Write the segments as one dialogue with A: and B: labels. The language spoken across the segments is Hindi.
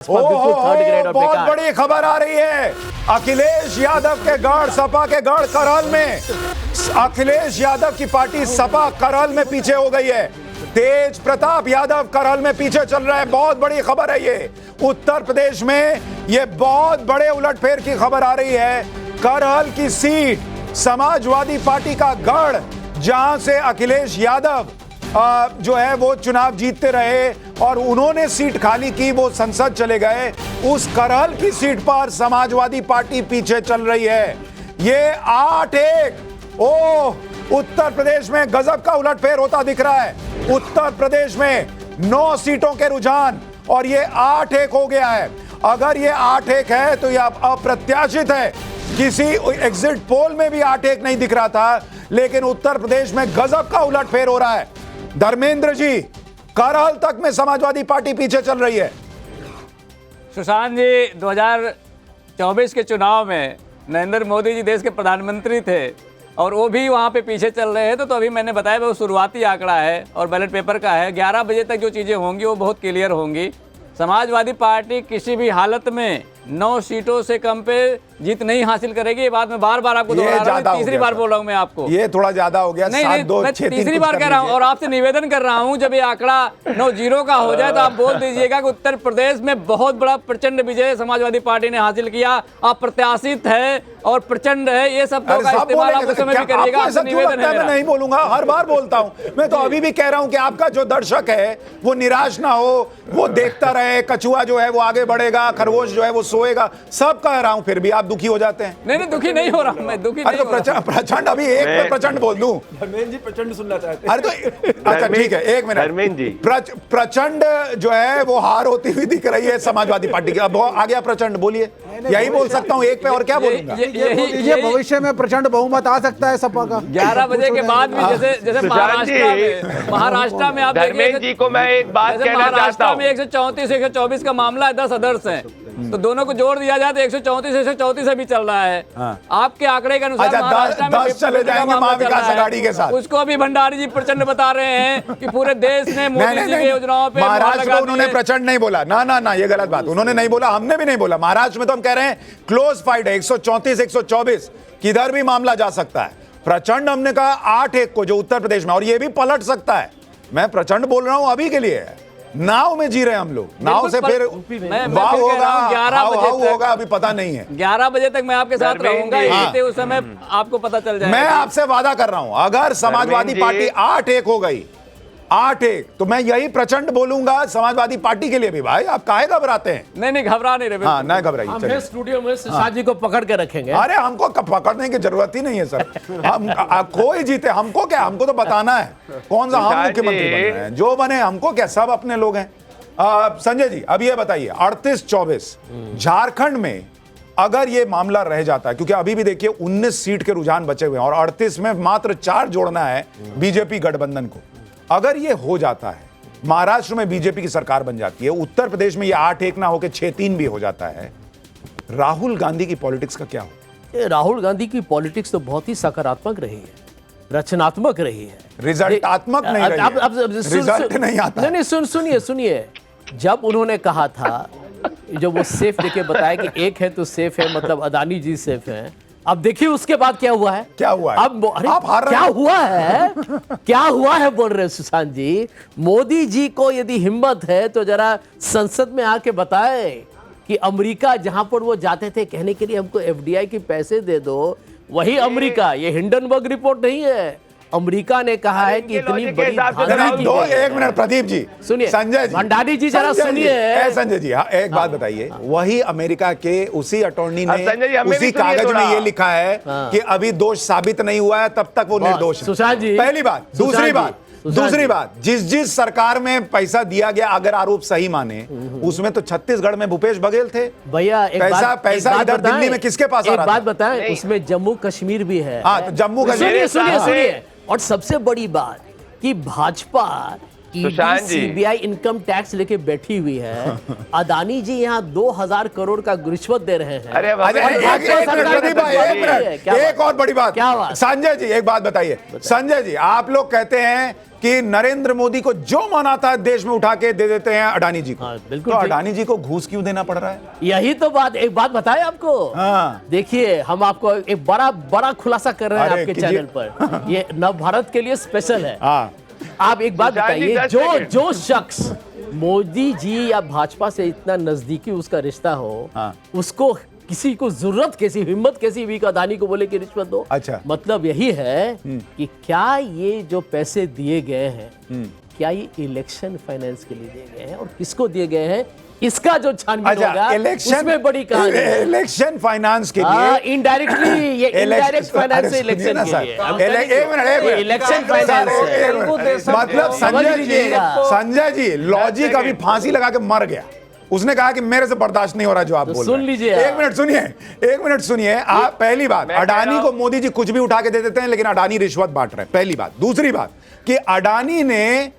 A: बहुत बड़ी खबर आ रही है। अखिलेश यादव के गढ़, सपा के गढ़ करहल में, अखिलेश यादव की पार्टी सपा करहल में पीछे हो गई है। तेज प्रताप यादव करहल में पीछे चल रहा है। बहुत बड़ी खबर है ये। उत्तर प्रदेश में ये बहुत बड़े उलटफेर की खबर आ रही है। करहल की सीट समाजवादी पार्टी का गढ़, जहां से अखिलेश यादव जो है वो चुनाव जीतते रहे और उन्होंने सीट खाली की, वो संसद चले गए। उस करहल की सीट पर समाजवादी पार्टी पीछे चल रही है। ये 8-1 उत्तर प्रदेश में गजब का उलटफेर होता दिख रहा है। उत्तर प्रदेश में 9 सीटों के रुझान और ये 8-1 हो गया है। अगर ये 8-1 है तो यह अप्रत्याशित है। किसी एग्जिट पोल में भी 8-1 नहीं दिख रहा था, लेकिन उत्तर प्रदेश में गजब का उलटफेर हो रहा है। धर्मेंद्र जी, करहल तक में समाजवादी पार्टी पीछे चल रही है।
B: सुशांत जी, 2024 के चुनाव में नरेंद्र मोदी जी देश के प्रधानमंत्री थे और वो भी वहाँ पे पीछे चल रहे हैं। तो अभी मैंने बताया वो शुरुआती आंकड़ा है और बैलेट पेपर का है। 11 बजे तक जो चीज़ें होंगी वो बहुत क्लियर होंगी। समाजवादी पार्टी किसी भी हालत में 9 सीटों से कम पे जीत नहीं हासिल करेगी। ये बात मैं बार बार आपको दोहरा रहा हूं, तीसरी बार बोल रहा हूं मैं आपको।
A: ये थोड़ा ज्यादा हो गया।
B: नहीं, मैं तीसरी बार कह रहा हूं और आपसे निवेदन कर रहा हूं, जब ये आंकड़ा 9-0 का हो जाए तो आप बोल दीजिएगा कि उत्तर प्रदेश में बहुत बड़ा प्रचंड विजय समाजवादी पार्टी ने हासिल किया, अप्रत्याशित है और प्रचंड है। ये सब का इस्तेमाल आप उस समय भी करिएगा। निवेदन है।
A: मैं नहीं बोलूंगा, हर बार बोलता हूं। मैं तो अभी भी कह रहा हूं कि आपका जो दर्शक है वो निराश ना हो, वो देखता रहे। कछुआ जो है वो आगे बढ़ेगा, खरगोश जो है वो सोएगा। सब कह रहा हूं, फिर भी आप दुखी हो जाते हैं।
B: नहीं, दुखी नहीं हो रहा मैं, दुखी नहीं हो रहा।
A: प्रचंड, अभी एक में प्रचंड बोल दूं।
C: धर्मेंद्र जी प्रचंड सुनना चाहते हैं।
A: अरे तो अच्छा ठीक है, एक मिनट।
C: धर्मेंद्र जी,
A: प्रचंड जो है वो हार होती हुई दिख रही है समाजवादी पार्टी की। अब आ गया प्रचंड, बोलिए। यही बोल सकता हूँ एक पे, और क्या बोलूंगा।
D: ये भविष्य में प्रचंड बहुमत आ सकता है सपा का।
B: 11 बजे के बाद भी जैसे महाराष्ट्र में आप
C: धर्मेंद्र जी को मैं एक बात कहना चाहता हूँ।
B: में 134-124 का मामला है, 10 अदर्स हैं, तो दोनों को जोड़ दिया जाए तो 134-134 से भी चल रहा है। आपके आंकड़े के अनुसार महाराष्ट्र में
A: 10 चले जाएंगे महाविकास आघाड़ी के साथ।
B: उसको भी भंडारी जी प्रचंड बता रहे हैं कि पूरे देश ने मोदी जी की योजनाओं पे
A: महाराष्ट्र को उन्होंने प्रचंड नहीं बोला। ना, ये गलत बात। उन्होंने नहीं बोला, हमने भी नहीं बोला। महाराष्ट्र में तो हम कह रहे हैं क्लोज फाइट है, 134-124 किधर भी मामला जा सकता है। प्रचंड हमने कहा 8-1 को, जो उत्तर प्रदेश में, और ये भी पलट सकता है। मैं प्रचंड बोल रहा हूं अभी के लिए। नाव में जी रहे हैं हम लोग, नाव से फिर वाह होगा,
B: 11 बजे
A: होगा, अभी पता नहीं है।
B: 11 बजे तक मैं आपके साथ रहूंगा, उस समय आपको पता चल जाएगा।
A: मैं आपसे वादा कर रहा हूं, अगर समाजवादी पार्टी 8-1 हो गई, 8-1, तो मैं यही प्रचंड बोलूंगा समाजवादी पार्टी के लिए भी। भाई आप काहे घबराते हैं?
B: नहीं, घबरा नहीं रहे।
A: हाँ, नहीं घबराइए।
D: हम स्टूडियो में सुशांत जी को पकड़ के रखेंगे।
A: अरे हमको पकड़ने की जरूरत ही नहीं है सर। हम कोई जीते, हमको क्या, हमको तो बताना है कौन सा हम मुख्यमंत्री बन रहे हैं। जो बने हमको क्या, सब अपने लोग हैं। संजय जी, अब ये बताइए, 38-24 झारखंड में अगर ये मामला रह जाता है, क्योंकि अभी भी देखिए 19 सीट के रुझान बचे हुए हैं और 38 में मात्र 4 जोड़ना है बीजेपी गठबंधन को। अगर ये हो जाता है, महाराष्ट्र में बीजेपी की सरकार बन जाती है, उत्तर प्रदेश में ये 8-1 ना होकर 6-3 भी हो जाता है, राहुल गांधी की पॉलिटिक्स का क्या हो?
E: राहुल गांधी की पॉलिटिक्स तो बहुत ही सकारात्मक रही है, रचनात्मक रही है,
A: रिजल्टात्मक नहीं रही है।
E: अब
A: रिजल्ट नहीं आता।
E: नहीं, सुनिए, जब उन्होंने कहा था, जब वो सेफ देके बताया कि एक है तो सेफ है, मतलब अदानी जी सेफ है। अब देखिए उसके बाद क्या हुआ है।
A: क्या हुआ है?
E: अब
A: आप हार रहे
E: क्या हुआ है? क्या हुआ है बोल रहे सुशांत जी। मोदी जी को यदि हिम्मत है तो जरा संसद में आके बताए कि अमेरिका जहां पर वो जाते थे कहने के लिए हमको एफडीआई के पैसे दे दो, वही अमेरिका, ये हिंडनबर्ग रिपोर्ट नहीं है, अमेरिका ने कहा है कि इतनी बड़ी
A: एक मिनट प्रदीप जी,
E: सुनिए,
A: संजय जी,
E: भंडारी जी जरा सुनिए।
A: संजय जी, एक बात बताइए, वही अमेरिका के उसी अटॉर्नी ने उसी कागज में ये लिखा है कि अभी दोष साबित नहीं हुआ है, तब तक वो निर्दोष है।
E: सुशांत जी,
A: पहली बात। दूसरी बात, जिस सरकार में पैसा दिया गया, अगर आरोप सही माने, उसमें तो छत्तीसगढ़ में भूपेश बघेल थे
E: भैया।
A: पैसा इधर दिल्ली में किसके पास आ रहा था?
E: एक बात बताएं, उसमें जम्मू कश्मीर भी है।
A: हाँ, तो जम्मू कश्मीर।
E: सुनिए, और सबसे बड़ी बात कि भाजपा
C: सुशांत जी।
E: सीबीआई इनकम टैक्स लेके बैठी हुई है। अदानी जी यहाँ 2000 करोड़ का रिश्वत दे रहे हैं।
C: अरे
A: अच्छा, प्रदीप भाई, एक मिनट, एक और बड़ी बात।
E: क्या बात?
A: संजय जी एक बात बताइए। संजय जी, आप लोग कहते हैं कि नरेंद्र मोदी को जो मन आता है देश में उठा के दे देते हैं अडानी जी को।
E: हाँ, बिल्कुल
A: तो
E: ठीक।
A: अडानी जी को घूस क्यों देना पड़ रहा है?
E: यही तो बात, एक बात बताएं आपको।
A: हाँ।
E: देखिए, हम आपको एक बड़ा बड़ा खुलासा कर रहे हैं
A: अरे,
E: आपके
A: कीजिए।
E: चैनल पर। ये नव भारत के लिए स्पेशल है।
A: हाँ।
E: आप एक बात
C: सुशांत जी,
E: बताइए,
C: 10
E: जो
C: सेकंड।
E: जो शख्स मोदी जी या भाजपा से इतना नजदीकी उसका रिश्ता हो,
A: हाँ।
E: उसको किसी को जरूरत कैसी, हिम्मत कैसी हुई कि अदानी को बोले कि रिश्वत दो।
A: अच्छा।
E: मतलब यही है कि क्या ये जो पैसे दिए गए हैं, क्या ये इलेक्शन फाइनेंस के लिए दिए गए हैं और किसको दिए गए हैं, इसका जो छानबीन होगा उसमें बड़ी कहानी है।
A: इलेक्शन फाइनेंस के लिए
E: इनडायरेक्टली ये इनडायरेक्ट फाइनेंस है इलेक्शन के लिए। इलेक्शन फाइनेंस है।
A: मतलब
E: समझ
A: संजय जी,
E: लीजिएगा।
A: संजय जी लॉजिक अभी फांसी लगा के मर गया। उसने कहा कि मेरे से बर्दाश्त नहीं हो रहा जो आप
E: तो
A: बोल
E: सुन
A: रहे हैं।
E: लीजिए
A: एक मिनट सुनिए, एक मिनट सुनिए। आप पहली बात,
C: मैं कह
A: अडानी
C: रहा
A: को
C: हूं-
A: मोदी जी कुछ भी उठा के दे देते हैं, लेकिन अडानी रिश्वत बांट रहे हैं, पहली बात। दूसरी बात कि अडानी ने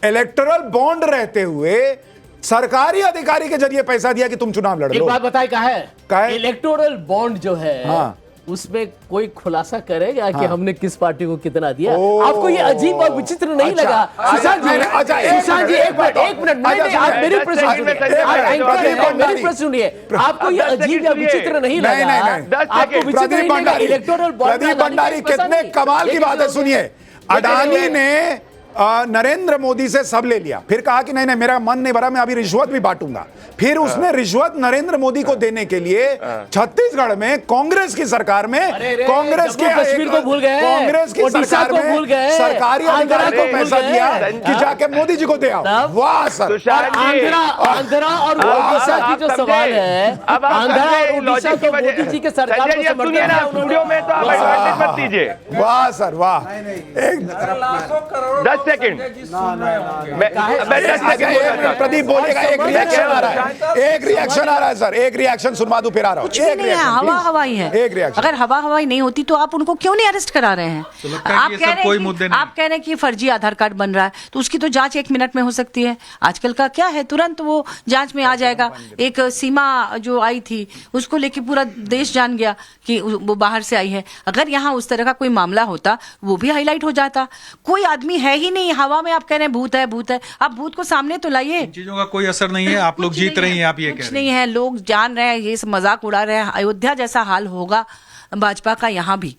A: इलेक्टोरल बॉन्ड रहते हुए सरकारी अधिकारी के जरिए पैसा दिया कि तुम चुनाव लड़
E: एक
A: लो।
E: बात बताए क्या
A: क्या
E: है,
A: है?
E: इलेक्टोरल बॉन्ड जो है
A: हाँ।
E: उसमें कोई खुलासा करेगा कि हमने किस पार्टी को कितना दिया।
A: ओ।
E: आपको ये अजीब और विचित्र नहीं
A: अच्छा।
E: लगा? सुशांत जी,
A: अच्छा,
E: सुशांत जी, एक मिनट,
A: अच्छा,
E: नहीं, आप मेरी
C: दस
E: प्रश्न
C: सेकंड में
E: सुनिए।
C: संजय
E: आप
C: भाई,
E: एंकर हैं,
A: प्रदीप
E: मेरी
A: भंडारी।
E: प्रश्न सुनिए। आपको ये
C: दस
E: अजीब
C: सेकंड
E: या
C: सुनिए।
E: विचित्र नहीं
A: नहीं,
E: लगा?
A: नहीं, नहीं।
C: दस
E: आपको
C: सेकंड।
E: विचित्र
A: प्रदीप
E: नहीं लगा?
A: भंडारी,
E: इलेक्टोरल बॉन्ड
A: प्रदीप भंडारी कितने कमाल की बात है, सुनिए। अडानी ने नरेंद्र मोदी से सब ले लिया, फिर कहा कि नहीं नहीं मेरा मन नहीं भरा, मैं अभी रिश्वत भी बांटूंगा। फिर उसने रिश्वत नरेंद्र मोदी को देने के लिए छत्तीसगढ़ में कांग्रेस की सरकार में, कांग्रेस के
E: जम्मू कश्मीर को भूल गए,
A: कांग्रेस की
E: ओडिशा
A: सरकार
E: को भूल
A: में
E: गए,
A: सरकारी
E: आंध्रा
A: अधिकारी
E: को
A: को
E: भूल
A: पैसा
E: गए।
A: दिया
C: तब-
A: कि जाके मोदी जी को दे आओ।
E: तब-
A: वाह सर।
C: सुशांत जी,
E: आंध्रा और ओडिशा की जो
C: आप
E: सवाल
C: समझे?
E: है,
C: अब आप
E: आंध्रा
C: समझे
E: और ओडिशा
C: लॉजिक की
E: तो
C: वजह-
E: मोदी जी के सरकार
C: संजय
E: को
C: जी, अब सुनिए
E: समर्थन
C: ना,
E: है
C: स्टूडियो में तो आप एडवांटेज मत दीजिए।
A: वाह सर वाह। एक
C: 10 सेकंड मैं 10
A: अच्छा,
C: सेकंड
A: एक मिनट, प्रदीप बोलेगा, एक रिएक्शन आ रहा है, एक रिएक्शन आ रहा है सर, एक रिएक्शन सुनवा दूं फिर आ रहा हूं।
F: कुछ भी नहीं है, हवा हवाई है।
A: एक रिएक्शन।
F: अगर हवा हवाई नहीं होती तो आप उनको क्यों नहीं अरेस्ट करा रहे हैं? आप कह रहे हैं कि आप कह रहे हैं कि फर्जी आधार कार्ड बन रहा है, तो उसकी तो जांच 1 मिनट में हो सकती है। आजकल का क्या है, तुरंत वो जांच में आ जाएगा। एक सीमा जो आई थी उसको लेके पूरा देश जान गया कि वो बाहर से आई है। अगर यहाँ उस तरह का कोई मामला होता वो भी हाईलाइट हो जाता। कोई आदमी है ही नहीं, हवा में आप कह रहे हैं भूत है भूत है। आप भूत को सामने तो लाइए।
G: चीजों का कोई असर नहीं है, आप लोग
F: कुछ
G: जीत
F: नहीं
G: रही हैं, आप ये
F: कुछ
G: कह रहे
F: नहीं
G: हैं।
F: है, लोग जान रहे हैं, ये सब मजाक उड़ा रहे हैं। अयोध्या जैसा हाल होगा भाजपा का यहाँ भी।